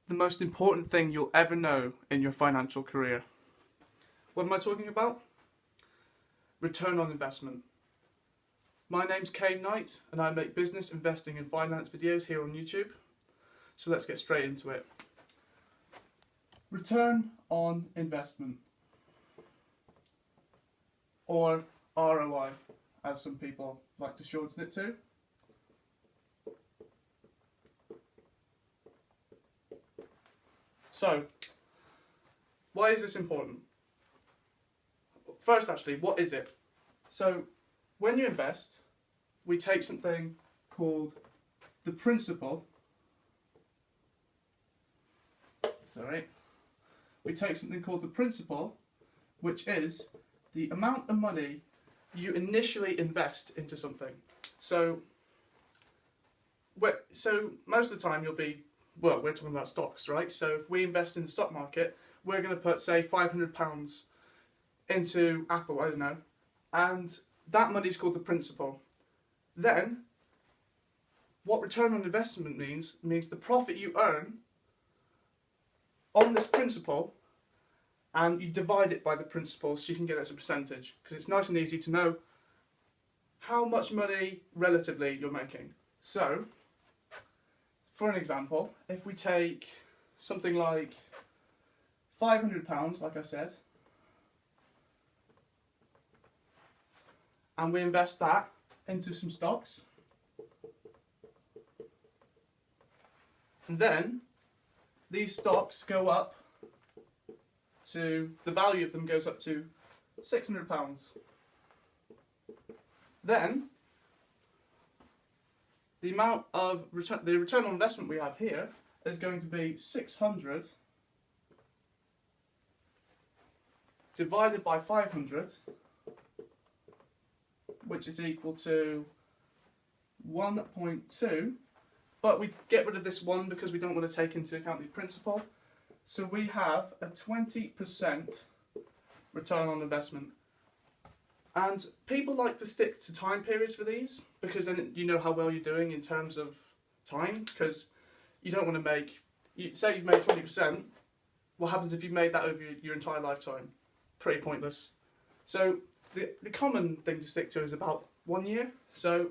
the most important thing you'll ever know in your financial career. What am I talking about? Return on investment. My name's Kane Knight and I make business, investing and finance videos here on YouTube. So let's get straight into it. Return on investment, or ROI, as some people like to shorten it to. So, why is this important? First, actually, what is it? So, when you invest, we take something called the principal. We take something called the principal, which is the amount of money you initially invest into something. So most of the time we're talking about stocks, right? So if we invest in the stock market, we're going to put, say, £500 into Apple, I don't know, and that money is called the principal. Then, what return on investment means the profit you earn on this principal, and you divide it by the principal so you can get it as a percentage, because it's nice and easy to know how much money relatively you're making. So, for an example, if we take something like £500, like I said, and we invest that into some stocks, and then these stocks go up to, the value of them goes up to £600. Then the amount of return on investment we have here is going to be 600 divided by 500, which is equal to 1.2. But we get rid of this 1 because we don't want to take into account the principal. So we have a 20% return on investment. And people like to stick to time periods for these, because then you know how well you're doing in terms of time, because you don't want to make, say you've made 20%, what happens if you've made that over your entire lifetime? Pretty pointless. So the common thing to stick to is about 1 year. So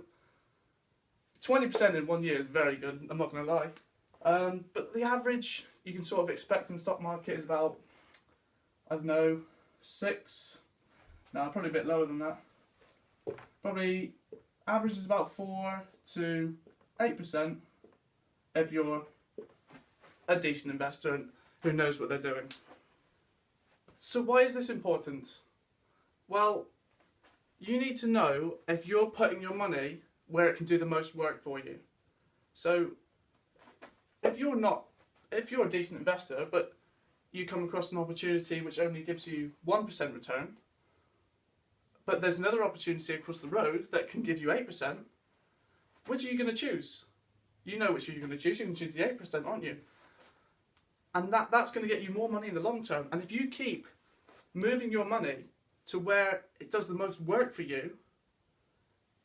20% in 1 year is very good, I'm not going to lie. But the average you can sort of expect in the stock market is about, I don't know, 6. No, probably a bit lower than that. Probably average is about 4 to 8% if you're a decent investor and who knows what they're doing. So why is this important? Well, you need to know if you're putting your money where it can do the most work for you. So if you're a decent investor but you come across an opportunity which only gives you 1% return, but there's another opportunity across the road that can give you 8%, which are you going to choose? You know which you're going to choose. You're going to choose the 8%, aren't you? And that's going to get you more money in the long term. And if you keep moving your money to where it does the most work for you,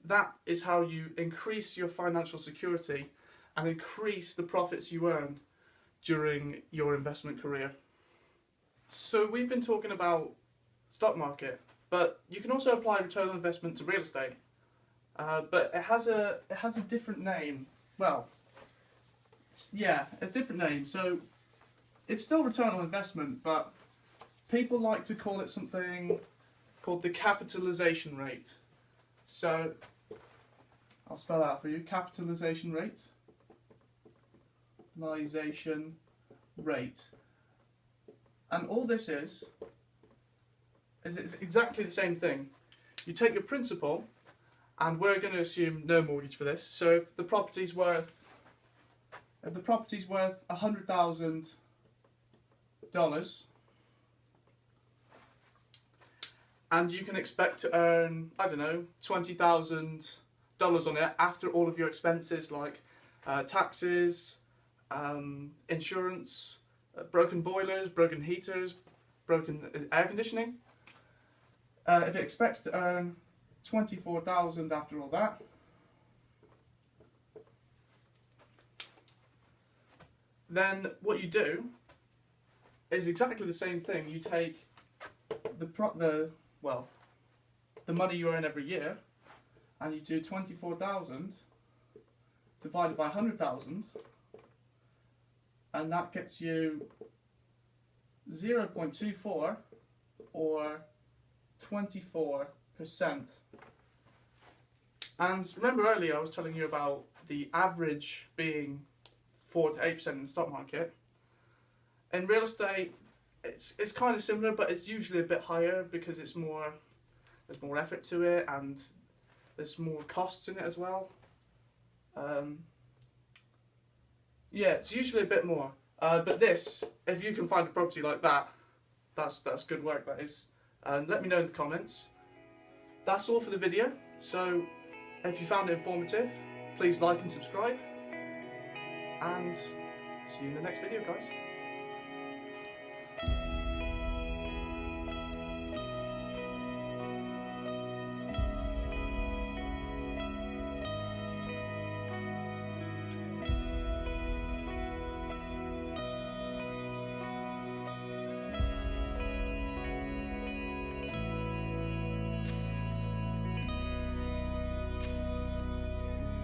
that is how you increase your financial security and increase the profits you earn during your investment career. So we've been talking about stock market, but you can also apply return on investment to real estate. But it has a different name. Well, yeah, a different name. So it's still return on investment, but people like to call it something called the capitalization rate. So I'll spell out for you. Capitalization rate. Capitalization rate. And all this is it's exactly the same thing. You take your principal, and we're going to assume no mortgage for this. So if the property's worth $100,000, and you can expect to earn, I don't know, $20,000 on it after all of your expenses like taxes, insurance, broken boilers, broken heaters, broken air conditioning. If it expects to earn $24,000 after all that, then what you do is exactly the same thing. You take the money you earn every year, and you do 24,000 divided by 100,000, and that gets you 0.24 or 24%. And remember earlier I was telling you about the average being 4 to 8% in the stock market. In real estate, it's kind of similar, but it's usually a bit higher because there's more effort to it and there's more costs in it as well. Yeah, it's usually a bit more. But this, if you can find a property like that, that's good work, that is. And let me know in the comments. That's all for the video. So if you found it informative, please like and subscribe. And see you in the next video, guys.